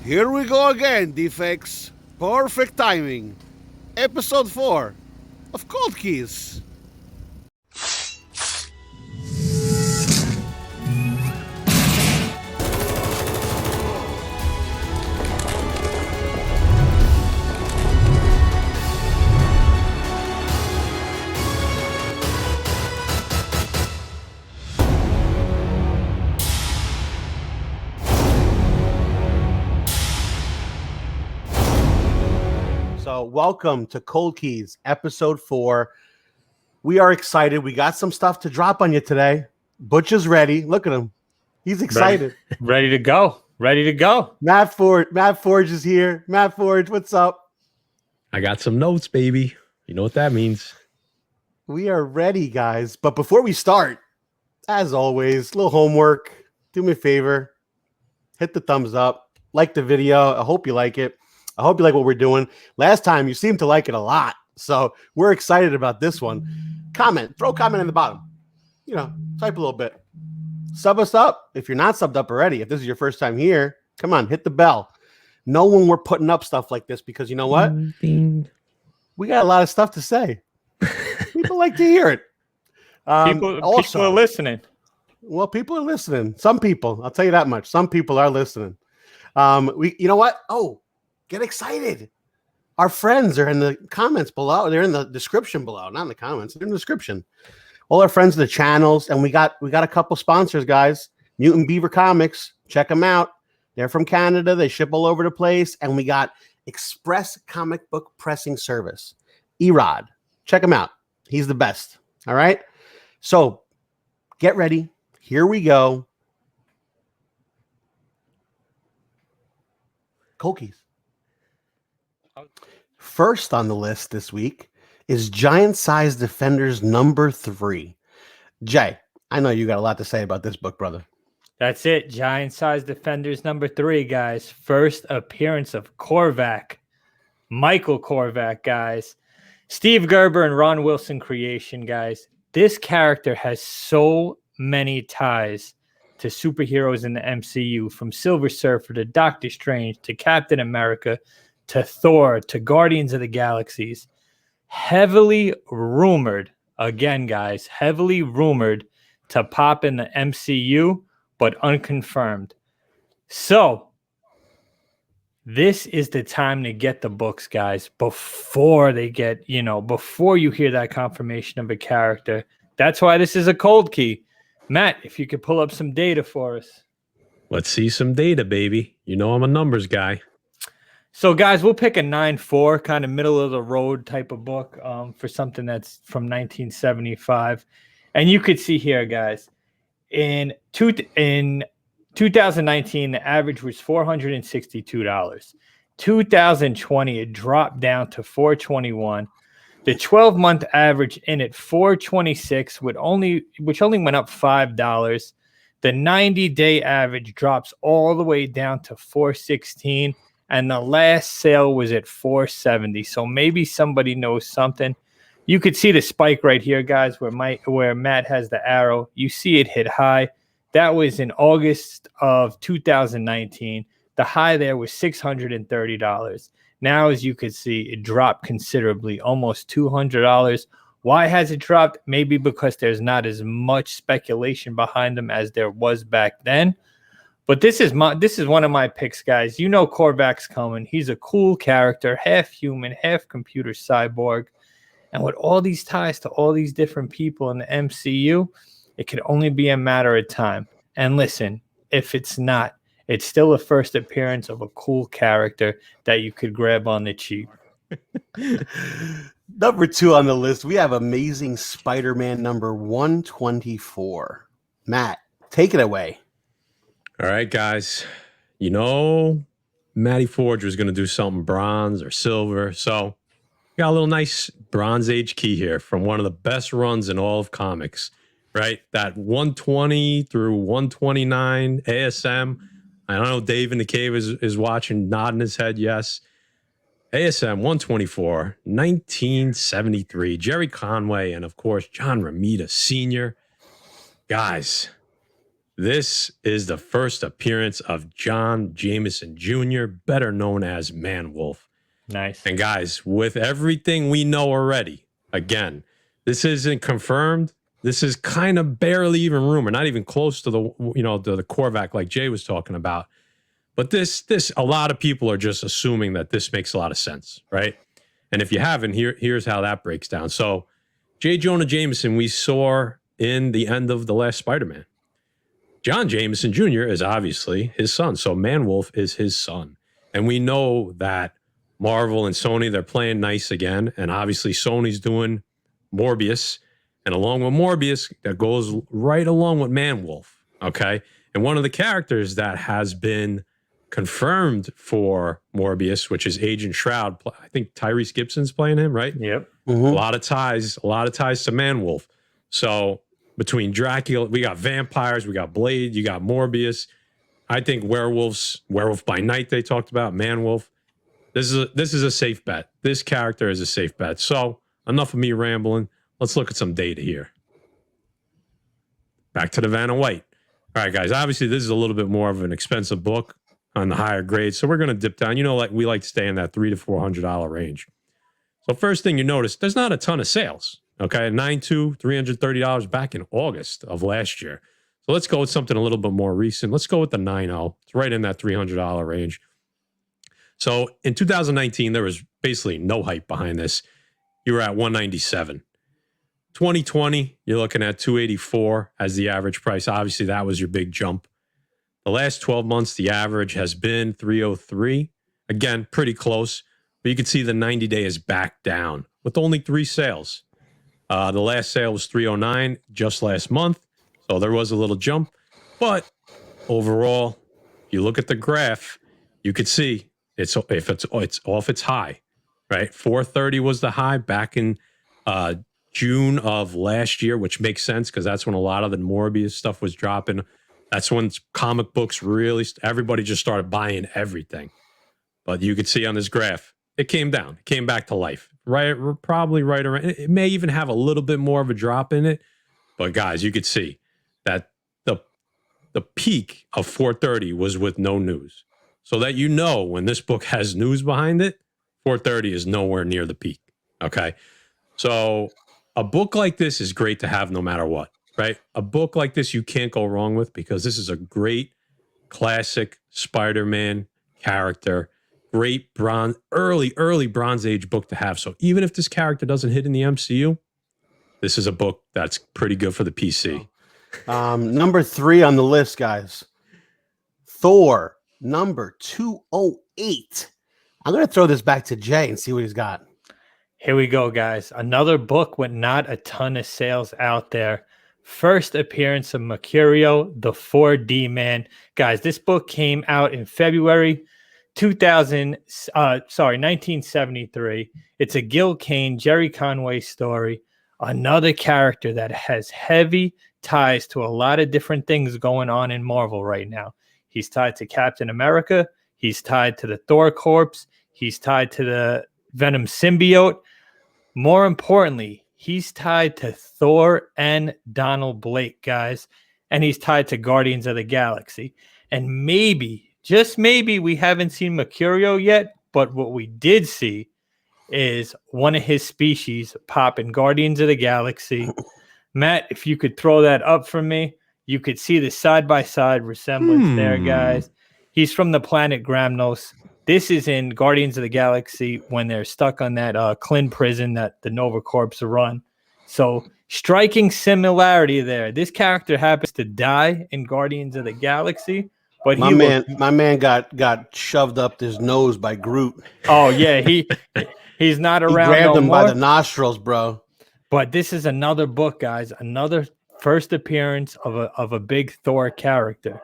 Here we go again, defects. Perfect timing. Episode 4 of Cold Keys. So, welcome to Cold Keys, episode 4. We are excited. We got some stuff to drop on you today. Butch is ready. Look at him. He's excited. Ready to go. Ready to go. Matt Forge is here. Matt Forge, what's up? I got some notes, baby. You know what that means. We are ready, guys. But before we start, as always, a little homework. Do me a favor. Hit the thumbs up. Like the video. I hope you like it. I hope you like what we're doing. Last time, you seemed to like it a lot. So we're excited about this one. Comment. Throw a comment in the bottom. You know, type a little bit. Sub us up. If you're not subbed up already, if this is your first time here, come on, hit the bell. Know when we're putting up stuff like this because you know what? We got a lot of stuff to say. People like to hear it. People are listening. Well, people are listening. Some people, I'll tell you that much. Some people are listening. You know what? Oh, get excited. Our friends are in the comments below. They're in the description below, not in the comments. They're in the description. All our friends of the channels, and we got a couple sponsors, guys. Mutant Beaver Comics, check them out. They're from Canada. They ship all over the place, and we got Express Comic Book Pressing Service. Erod, check him out. He's the best. All right. So get ready. Here we go. Cold Keys. First on the list this week is Giant Size Defenders number 3. Jay, I know you got a lot to say about this book, brother. That's it. Giant Size Defenders number 3, guys. First appearance of Korvac. Michael Korvac, guys. Steve Gerber and Ron Wilson creation, guys. This character has so many ties to superheroes in the MCU, from Silver Surfer to Doctor Strange to Captain America to Thor to Guardians of the Galaxies. Heavily rumored, again, guys, heavily rumored to pop in the MCU, but unconfirmed. So, this is the time to get the books, guys, before they get, before you hear that confirmation of a character. That's why this is a cold key. Matt, if you could pull up some data for us. Let's see some data, baby. You know I'm a numbers guy. So, guys, we'll pick a 9.4, kind of middle of the road type of book for something that's from 1975. And you could see here, guys, in 2019, the average was $462. 2020, it dropped down to $421. The 12-month average in at $426, which only went up $5. The 90-day average drops all the way down to $416. And the last sale was at $470. So maybe somebody knows something. You could see the spike right here, guys, where Matt has the arrow. You see it hit high. That was in August of 2019. The high there was $630. Now, as you could see, it dropped considerably, almost $200. Why has it dropped? Maybe because there's not as much speculation behind them as there was back then. But this is one of my picks, guys. You know Korvac's coming. He's a cool character, half human, half computer cyborg. And with all these ties to all these different people in the MCU, it could only be a matter of time. And listen, if it's not, it's still a first appearance of a cool character that you could grab on the cheap. Number 2 on the list, we have Amazing Spider-Man number 124. Matt, take it away. All right, guys. You know, Matty Forge was going to do something bronze or silver. So got a little nice Bronze Age key here from one of the best runs in all of comics, right? That 120 through 129 ASM. I don't know, Dave in the cave is watching, nodding his head, yes. ASM 124, 1973. Jerry Conway and, of course, John Romita Sr. Guys, This is the first appearance of John Jameson Jr., better known as Man-Wolf. Nice. And guys, with everything we know already, again, this isn't confirmed. This is kind of barely even rumor, not even close to the Korvac like Jay was talking about. But this, a lot of people are just assuming that this makes a lot of sense, right? And if you haven't, here's how that breaks down. So, J. Jonah Jameson, we saw in the end of the last Spider-Man. John Jameson Jr. is obviously his son. So Man-Wolf is his son. And we know that Marvel and Sony, they're playing nice again. And obviously Sony's doing Morbius. And along with Morbius, that goes right along with Man-Wolf. Okay. And one of the characters that has been confirmed for Morbius, which is Agent Shroud, I think Tyrese Gibson's playing him, right? Yep. Mm-hmm. A lot of ties to Man-Wolf. So between Dracula, we got vampires, we got Blade, you got Morbius. I think Werewolf by Night they talked about, Man-Wolf. This is a safe bet. This character is a safe bet. So enough of me rambling. Let's look at some data here. Back to the Vanna White. All right, guys. Obviously, this is a little bit more of an expensive book on the higher grade, so we're going to dip down. Like we like to stay in that $300 to $400 range. So first thing you notice, there's not a ton of sales. Okay, $330 back in August of last year. So let's go with something a little bit more recent. Let's go with the 9.0. It's right in that $300 range. So in 2019, there was basically no hype behind this. You were at $197. 2020, you're looking at $284 as the average price. Obviously, that was your big jump. The last 12 months, the average has been $303. Again, pretty close. But you can see the 90-day is back down with only 3 sales. The last sale was $309 just last month. So there was a little jump. But overall, if you look at the graph, you could see it's off its high, right? $430 was the high back in June of last year, which makes sense because that's when a lot of the Morbius stuff was dropping. That's when comic books really, everybody just started buying everything. But you could see on this graph, it came down. It came back to life. Right, probably right around. It may even have a little bit more of a drop in it. But guys, you could see that the peak of $430 was with no news. So that when this book has news behind it, $430 is nowhere near the peak. Okay. So a book like this is great to have no matter what, right? A book like this you can't go wrong with because this is a great classic Spider-Man character. Great early Bronze Age book to have. So even if this character doesn't hit in the MCU, this is a book that's pretty good for the PC. Number 3 on the list, guys. Thor, number 208. I'm going to throw this back to Jay and see what he's got. Here we go, guys. Another book with not a ton of sales out there. First appearance of Mercurio, the 4D Man. Guys, this book came out in February 1973. It's a Gil Kane, Jerry Conway story. Another character that has heavy ties to a lot of different things going on in Marvel right now. He's tied to Captain America. He's tied to the Thor Corps. He's tied to the Venom symbiote. More importantly, he's tied to Thor and Donald Blake, guys. And he's tied to Guardians of the Galaxy. And maybe, just maybe, we haven't seen Mercurio yet, but what we did see is one of his species pop in Guardians of the Galaxy. Matt, if you could throw that up for me, you could see the side-by-side resemblance there, guys. He's from the planet Gramnos. This is in Guardians of the Galaxy when they're stuck on that Klin prison that the Nova Corps run. So, striking similarity there. This character happens to die in Guardians of the Galaxy. But my man got shoved up his nose by Groot. Oh yeah, he's not around. He grabbed him more. by the nostrils, bro. But this is another book, guys. Another first appearance of a big Thor character.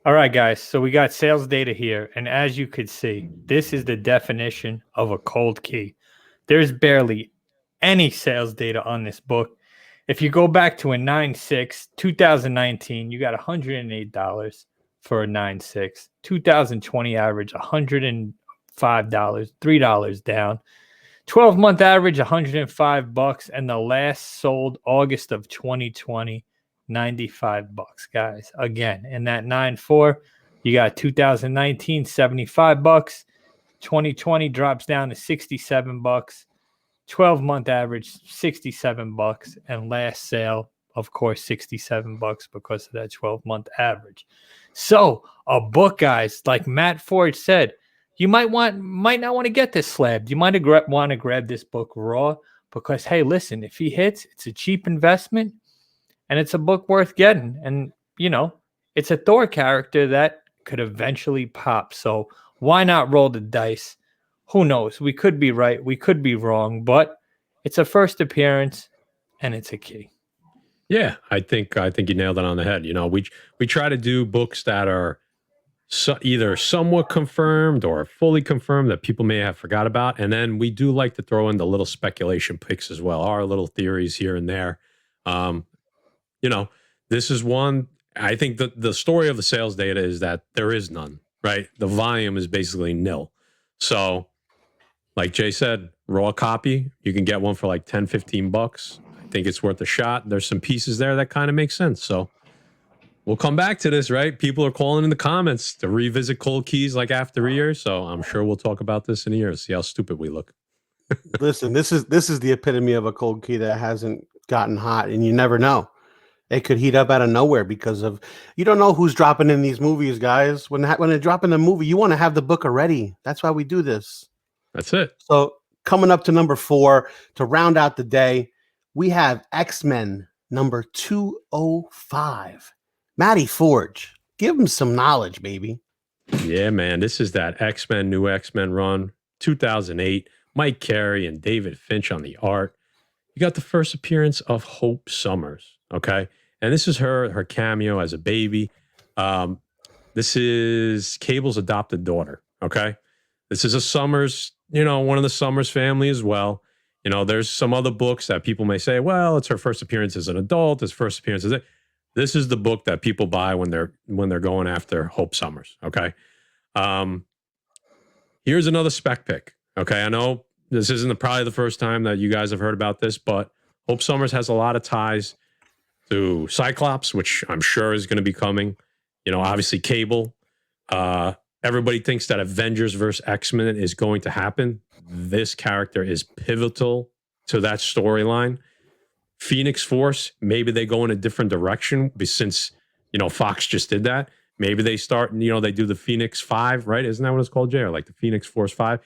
All right, guys. So we got sales data here, and as you could see, this is the definition of a cold key. There's barely any sales data on this book. If you go back to a 9.6, 2019, you got $108. For a 9.6, 2020 average $105, $3 down. 12-month average $105, and the last sold August of 2020, $95, guys. Again, in that 9.4, you got 2019, $75. 2020 drops down to $67. 12-month average, $67. And last sale, of course, $67 because of that 12-month average. So a book, guys, like Matt Ford said, you might not want to get this slabbed. You might want to grab this book raw because, hey, listen, if he hits, it's a cheap investment and it's a book worth getting. And, you know, it's a Thor character that could eventually pop. So why not roll the dice? Who knows? We could be right. We could be wrong, but it's a first appearance and it's a key. Yeah, I think you nailed it on the head. You know, we try to do books that are either somewhat confirmed or fully confirmed that people may have forgot about, and then we do like to throw in the little speculation picks as well, our little theories here and there. You know, this is one. I think the story of the sales data is that there is none. Right, the volume is basically nil. So, like Jay said, raw copy, you can get one for like $10-15. I think it's worth a shot. There's some pieces there that kind of make sense. So we'll come back to this, right? People are calling in the comments to revisit cold keys like after a year. So I'm sure we'll talk about this in a year. See how stupid we look. Listen, this is the epitome of a cold key that hasn't gotten hot, and you never know. It could heat up out of nowhere because of you don't know who's dropping in these movies, guys. When they drop in the movie, you want to have the book already. That's why we do this. That's it. So coming up to number 4 to round out the day, we have Xmen number 205. Matty Forge, give him some knowledge, baby. Yeah, man. This is that new X-Men run, 2008. Mike Carey and David Finch on the art. You got the first appearance of Hope Summers. Okay. And this is her cameo as a baby. This is Cable's adopted daughter. Okay. This is a Summers, one of the Summers family as well. There's some other books that people may say, well, it's her first appearance as an adult. His first appearance as it. This is the book that people buy when they're going after Hope Summers. Okay. Here's another spec pick. Okay. I know this isn't probably the first time that you guys have heard about this, but Hope Summers has a lot of ties to Cyclops, which I'm sure is going to be coming. Obviously Cable. Everybody thinks that Avengers versus X-Men is going to happen. This character is pivotal to that storyline. Phoenix Force, maybe they go in a different direction since, Fox just did that. Maybe they start, they do the Phoenix 5, right? Isn't that what it's called, Jay? Or like the Phoenix Force 5?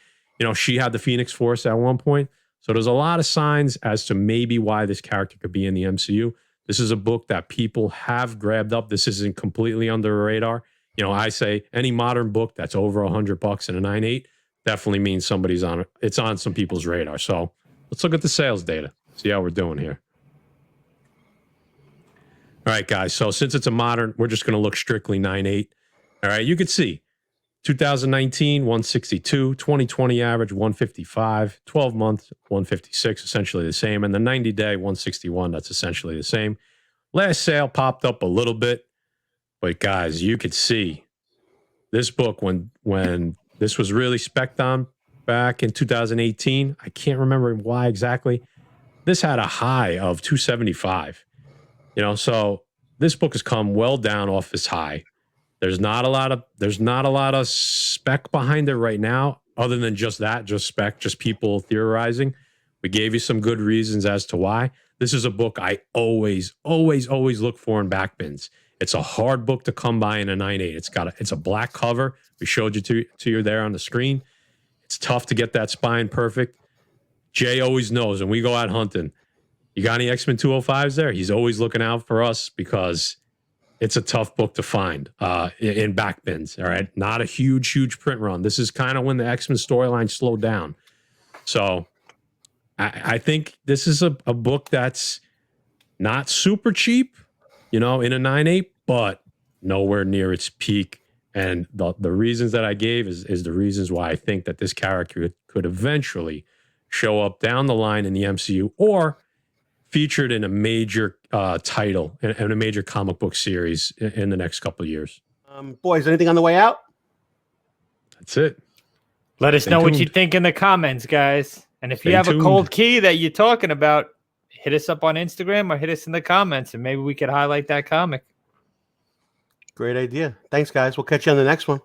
She had the Phoenix Force at one point. So there's a lot of signs as to maybe why this character could be in the MCU. This is a book that people have grabbed up. This isn't completely under the radar. I say any modern book that's over $100 in a 9.8 definitely means somebody's on it. It's on some people's radar. So let's look at the sales data. See how we're doing here. All right, guys. So since it's a modern, we're just going to look strictly 9.8. All right. You could see 2019, 162, 2020 average, 155, 12 month, 156, essentially the same. And the 90-day, 161, that's essentially the same. Last sale popped up a little bit. But guys, you could see this book when this was really spec'd on back in 2018. I can't remember why exactly. This had a high of 275. So this book has come well down off its high. There's not a lot of spec behind it right now, other than just spec, just people theorizing. We gave you some good reasons as to why. This is a book I always look for in back bins. It's a hard book to come by in a 9.8. It's a black cover. We showed you to you there on the screen. It's tough to get that spine perfect. Jay always knows when we go out hunting. You got any X-Men 205s there? He's always looking out for us because it's a tough book to find in back bins. All right, not a huge print run. This is kind of when the X-Men storyline slowed down. So I think this is a book that's not super cheap. In a 9.8, but nowhere near its peak. And the reasons that I gave is the reasons why I think that this character could eventually show up down the line in the MCU or featured in a major title in a major comic book series in the next couple of years. Boys, anything on the way out? That's it. Let us know what you think in the comments, guys. And if you have a cold key that you're talking about, hit us up on Instagram or hit us in the comments, and maybe we could highlight that comic. Great idea. Thanks, guys. We'll catch you on the next one.